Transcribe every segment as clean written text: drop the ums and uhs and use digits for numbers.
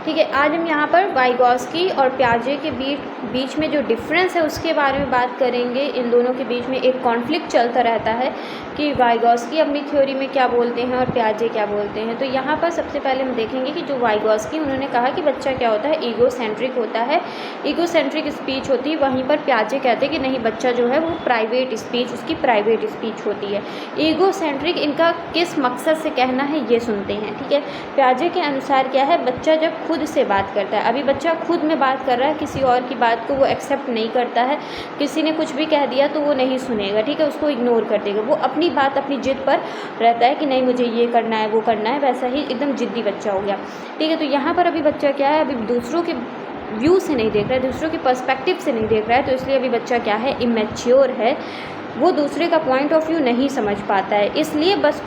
ठीक है, आज हम यहाँ पर वाइगॉस्की और पियाजे के बीच में जो डिफरेंस है उसके बारे में बात करेंगे। इन दोनों के बीच में एक कॉन्फ्लिक्ट चलता रहता है कि वाइगॉस्की अपनी थ्योरी में क्या बोलते हैं और पियाजे क्या बोलते हैं। तो यहाँ पर सबसे पहले हम देखेंगे कि जो वाइगॉस्की, उन्होंने कहा कि बच्चा क्या होता है, ईगोसेंट्रिक होता है, ईगोसेंट्रिक स्पीच होती है। वहीं पर पियाजे कहते हैं कि नहीं, बच्चा जो है वो प्राइवेट स्पीच, उसकी प्राइवेट स्पीच होती है। ईगोसेंट्रिक इनका किस मकसद से कहना है ये सुनते हैं। ठीक है, पियाजे के अनुसार क्या है, बच्चा जब खुद से बात करता है, अभी बच्चा खुद में बात कर रहा है, किसी और की बात को वो एक्सेप्ट नहीं करता है, किसी ने कुछ भी कह दिया तो वो नहीं सुनेगा, ठीक है, उसको इग्नोर कर देगा, वो अपनी बात अपनी जिद पर रहता है कि नहीं मुझे ये करना है वो करना है, वैसा ही एकदम जिद्दी बच्चा हो गया। ठीक है, तो यहाँ पर अभी बच्चा क्या है, अभी दूसरों के व्यू से नहीं देख रहा है, दूसरों के पर्सपेक्टिव से नहीं देख रहा है, तो इसलिए अभी बच्चा क्या है, इमेच्योर है, वो दूसरे का पॉइंट ऑफ व्यू नहीं समझ पाता है, इसलिए बस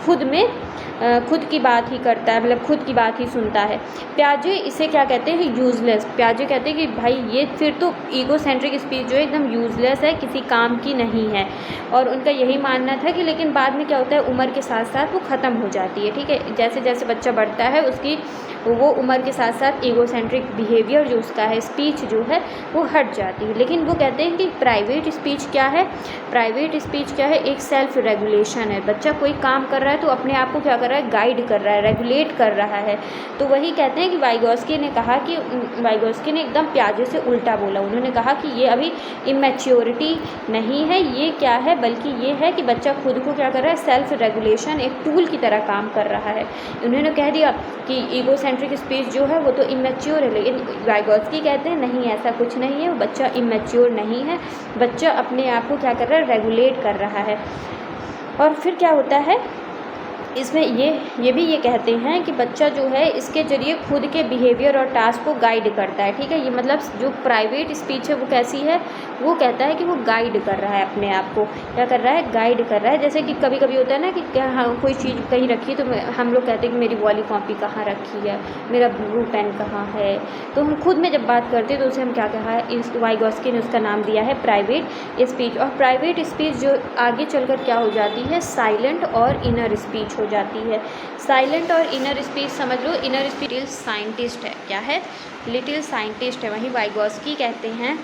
खुद की बात ही करता है, मतलब खुद की बात ही सुनता है। पियाजे इसे क्या कहते हैं, यूज़लेस। पियाजे कहते हैं कि भाई ये फिर तो ईगोसेंट्रिक स्पीच जो है एकदम यूज़लेस है, किसी काम की नहीं है, और उनका यही मानना था कि लेकिन बाद में क्या होता है, उम्र के साथ साथ वो ख़त्म हो जाती है। ठीक है, जैसे जैसे बच्चा बढ़ता है उसकी वो उम्र के साथ साथ ईगोसेंट्रिक बिहेवियर जो उसका है, स्पीच जो है वो हट जाती है। लेकिन वो कहते हैं कि प्राइवेट स्पीच क्या है, प्राइवेट स्पीच क्या है, एक सेल्फ रेगुलेशन है। बच्चा कोई काम कर रहा है तो अपने आप को क्या कर रहा है, गाइड कर रहा है, रेगुलेट कर रहा है। तो वही कहते हैं कि वाइगॉस्की ने कहा कि वाइगॉस्की ने एकदम पियाजे से उल्टा बोला। उन्होंने कहा कि ये अभी इमेच्योरिटी नहीं है, ये क्या है, बल्कि ये है कि बच्चा खुद को क्या कर रहा है, सेल्फ रेगुलेशन एक टूल की तरह काम कर रहा है। उन्होंने कह दिया कि ईगोसेंट्रिक स्पीच जो है वो तो इमेच्योर है, लेकिन वाइगॉस्की कहते हैं नहीं, ऐसा कुछ नहीं है, वो बच्चा इमेच्योर नहीं है, बच्चा अपने आप को क्या कर रहा है, रेगुलेट कर रहा है। और फिर क्या होता है इसमें, ये भी कहते हैं कि बच्चा जो है इसके ज़रिए खुद के बिहेवियर और टास्क को गाइड करता है। ठीक है, ये मतलब जो प्राइवेट स्पीच है वो कैसी है, वो कहता है कि वो गाइड कर रहा है अपने आप को, क्या कर रहा है, गाइड कर रहा है। जैसे कि कभी कभी होता है ना कि हाँ कोई चीज़ कहीं रखी तो हम लोग कहते हैं कि मेरी वाली कॉपी कहाँ रखी है, मेरा ब्लू पेन कहाँ है, तो हम खुद में जब बात करते हैं तो उसे हम क्या कहा है, इस वाइगॉस्की ने उसका नाम दिया है प्राइवेट स्पीच। और प्राइवेट स्पीच जो आगे चलकर क्या हो जाती है, साइलेंट और इनर स्पीच हो जाती है। साइलेंट और इनर स्पीच समझ लो, इनर स्पीच लिटिल साइंटिस्ट है, क्या है, लिटिल साइंटिस्ट है। वहीं वाइगॉस्की कहते हैं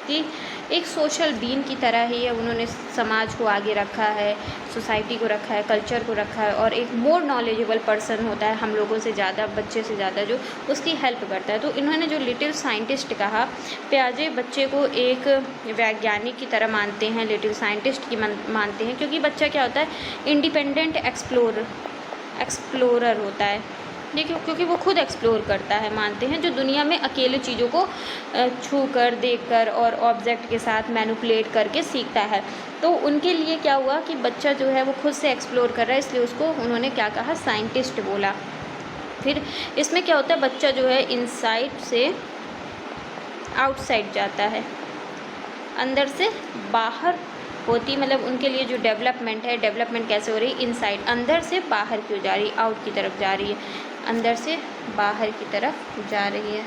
कि एक सोशल बीइंग की तरह ही है, उन्होंने समाज को आगे रखा है, सोसाइटी को रखा है, कल्चर को रखा है, और एक मोर नॉलेजेबल पर्सन होता है हम लोगों से ज़्यादा, बच्चे से ज़्यादा, जो उसकी हेल्प करता है। तो इन्होंने जो लिटिल साइंटिस्ट कहा, पियाजे बच्चे को एक वैज्ञानिक की तरह मानते हैं, लिटिल साइंटिस्ट की मानते हैं, क्योंकि बच्चा क्या होता है, इंडिपेंडेंट एक्सप्लोरर होता है। देखिए, क्योंकि वो खुद एक्सप्लोर करता है, मानते हैं, जो दुनिया में अकेले चीज़ों को छू कर, देख कर और ऑब्जेक्ट के साथ मैनिपुलेट करके सीखता है। तो उनके लिए क्या हुआ कि बच्चा जो है वो खुद से एक्सप्लोर कर रहा है, इसलिए उसको उन्होंने क्या कहा, साइंटिस्ट बोला। फिर इसमें क्या होता है, बच्चा जो है इनसाइड से आउटसाइड जाता है, अंदर से बाहर होती, मतलब उनके लिए जो डेवलपमेंट है, डेवलपमेंट कैसे हो रही है, इनसाइड, अंदर से बाहर क्यों जा रही है, आउट की तरफ जा रही है, अंदर से बाहर की तरफ जा रही है।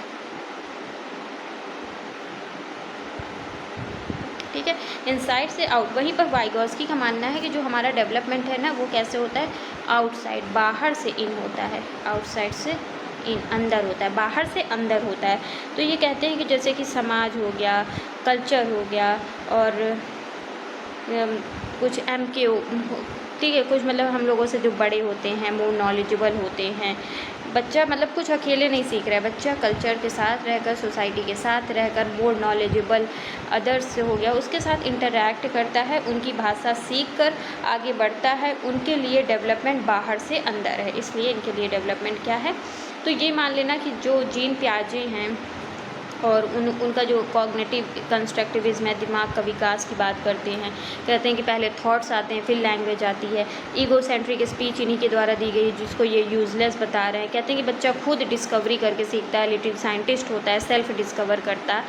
ठीक है, इनसाइड से आउट। वहीं पर वाइगॉस्की का मानना है कि जो हमारा डेवलपमेंट है ना, वो कैसे होता है, आउटसाइड, बाहर से इन होता है, आउटसाइड से इन, अंदर होता है, बाहर से अंदर होता है। तो ये कहते हैं कि जैसे कि समाज हो गया, कल्चर हो गया, और कुछ MK, ठीक है, कुछ मतलब हम लोगों से जो बड़े होते हैं, मोर नॉलेजेबल होते हैं, बच्चा मतलब कुछ अकेले नहीं सीख रहा है, बच्चा कल्चर के साथ रहकर, सोसाइटी के साथ रहकर, मोर नॉलेजेबल अदर्स से हो गया, उसके साथ इंटरैक्ट करता है, उनकी भाषा सीख कर आगे बढ़ता है। उनके लिए डेवलपमेंट बाहर से अंदर है, इसलिए इनके लिए डेवलपमेंट क्या है। तो ये मान लेना कि जो जीन पियाजे हैं और उनका जो कॉग्निटिव कंस्ट्रक्टिविज्म है, दिमाग का विकास की बात करते हैं, कहते हैं कि पहले थॉट्स आते हैं, फिर लैंग्वेज आती है। ईगोसेंट्रिक स्पीच इन्हीं के द्वारा दी गई, जिसको ये यूज़लेस बता रहे हैं। कहते हैं कि बच्चा खुद डिस्कवरी करके सीखता है, लिटिल साइंटिस्ट होता है, सेल्फ डिस्कवर करता है।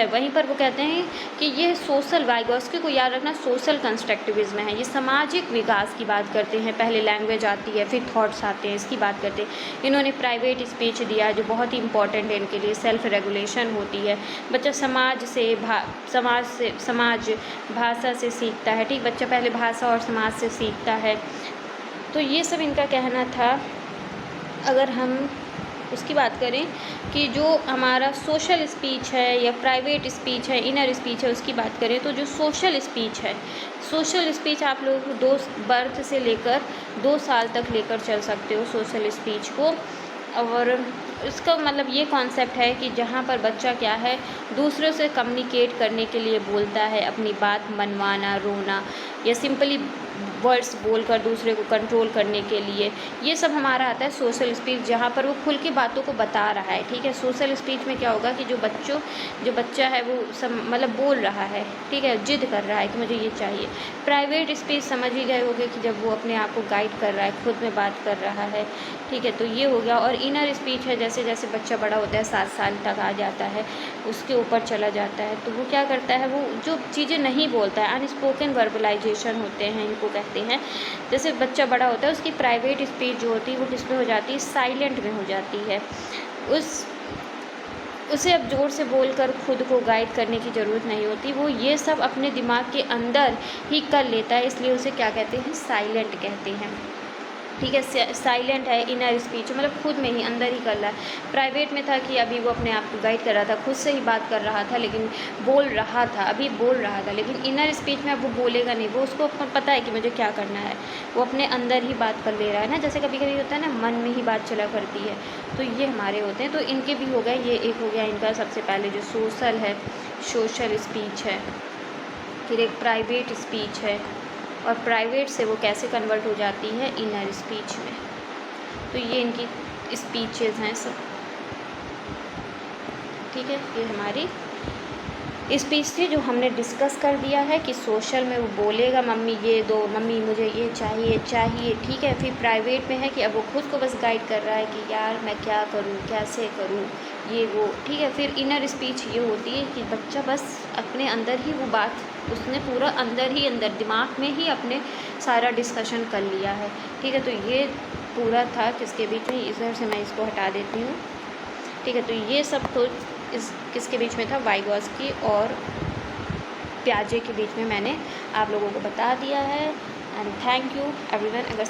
वहीं पर वो कहते हैं कि ये सोशल, वाइगॉस्की को याद रखना, सोशल कंस्ट्रक्टिविज्म है, ये सामाजिक विकास की बात करते हैं। पहले लैंग्वेज आती है, फिर थॉट्स आते हैं, इसकी बात करते हैं। इन्होंने प्राइवेट स्पीच दिया जो बहुत ही इंपॉर्टेंट है इनके लिए, सेल्फ रेगुलेशन होती है। बच्चा समाज भाषा से सीखता है, ठीक, बच्चा पहले भाषा और समाज से सीखता है। तो ये सब इनका कहना था। अगर हम उसकी बात करें कि जो हमारा सोशल स्पीच है या प्राइवेट स्पीच है, इनर स्पीच है, उसकी बात करें तो जो सोशल स्पीच है, सोशल स्पीच आप लोगों को 2 बर्थ से लेकर 2 साल तक लेकर चल सकते हो सोशल स्पीच को। और इसका मतलब ये कॉन्सेप्ट है कि जहाँ पर बच्चा क्या है, दूसरों से कम्युनिकेट करने के लिए बोलता है, अपनी बात मनवाना, रोना या सिंपली वर्ड्स बोलकर दूसरे को कंट्रोल करने के लिए, ये सब हमारा आता है सोशल स्पीच, जहाँ पर वो खुल के बातों को बता रहा है। ठीक है, सोशल स्पीच में क्या होगा कि जो बच्चा है वो सब मतलब बोल रहा है, ठीक है, जिद कर रहा है कि मुझे ये चाहिए। प्राइवेट स्पीच समझ ही गए होंगे कि जब वो अपने आप को गाइड कर रहा है, खुद में बात कर रहा है। ठीक है, तो ये हो गया। और इनर स्पीच है, जैसे जैसे बच्चा बड़ा होता है, 7 साल तक आ जाता है, उसके ऊपर चला जाता है, तो वो क्या करता है, वो जो चीज़ें नहीं बोलता है, अनस्पोकन वर्बलाइजेशन होते हैं इनको कहते हैं। जैसे बच्चा बड़ा होता है, उसकी प्राइवेट स्पीच जो होती है वो किस में हो जाती है, साइलेंट में हो जाती है। उसे अब ज़ोर से बोलकर खुद को गाइड करने की ज़रूरत नहीं होती, वो ये सब अपने दिमाग के अंदर ही कर लेता है, इसलिए उसे क्या कहते हैं, साइलेंट कहते हैं। ठीक है, साइलेंट है, इनर स्पीच मतलब खुद में ही अंदर ही कर रहा है। प्राइवेट में था कि अभी वो अपने आप को गाइड कर रहा था, खुद से ही बात कर रहा था, लेकिन बोल रहा था, लेकिन इनर स्पीच में अब वो बोलेगा नहीं, वो उसको पता है कि मुझे क्या करना है, वो अपने अंदर ही बात कर ले रहा है ना। जैसे कभी कभी होता है ना, मन में ही बात चला करती है, तो ये हमारे होते हैं। तो इनके भी हो गए, ये एक हो गया इनका सबसे पहले जो सोशल स्पीच है, फिर एक प्राइवेट स्पीच है, और प्राइवेट से वो कैसे कन्वर्ट हो जाती है इनर स्पीच में। तो ये इनकी स्पीचेस हैं सब। ठीक है, ये हमारी स्पीच थी जो हमने डिस्कस कर दिया है कि सोशल में वो बोलेगा मम्मी ये दो, मम्मी मुझे ये चाहिए। ठीक है, फिर प्राइवेट में है कि अब वो खुद को बस गाइड कर रहा है कि यार मैं क्या करूँ, कैसे करूँ, ये वो। ठीक है, फिर इनर स्पीच ये होती है कि बच्चा बस अपने अंदर ही वो बात, उसने पूरा अंदर दिमाग में ही अपने सारा डिस्कशन कर लिया है। ठीक है, तो ये पूरा था किसके बीच में, इधर से मैं इसको हटा देती हूँ। ठीक है, तो ये सब तो किसके बीच में था, वाइगॉस्की और प्याजे के बीच में मैंने आप लोगों को बता दिया है। And thank you everyone. अगर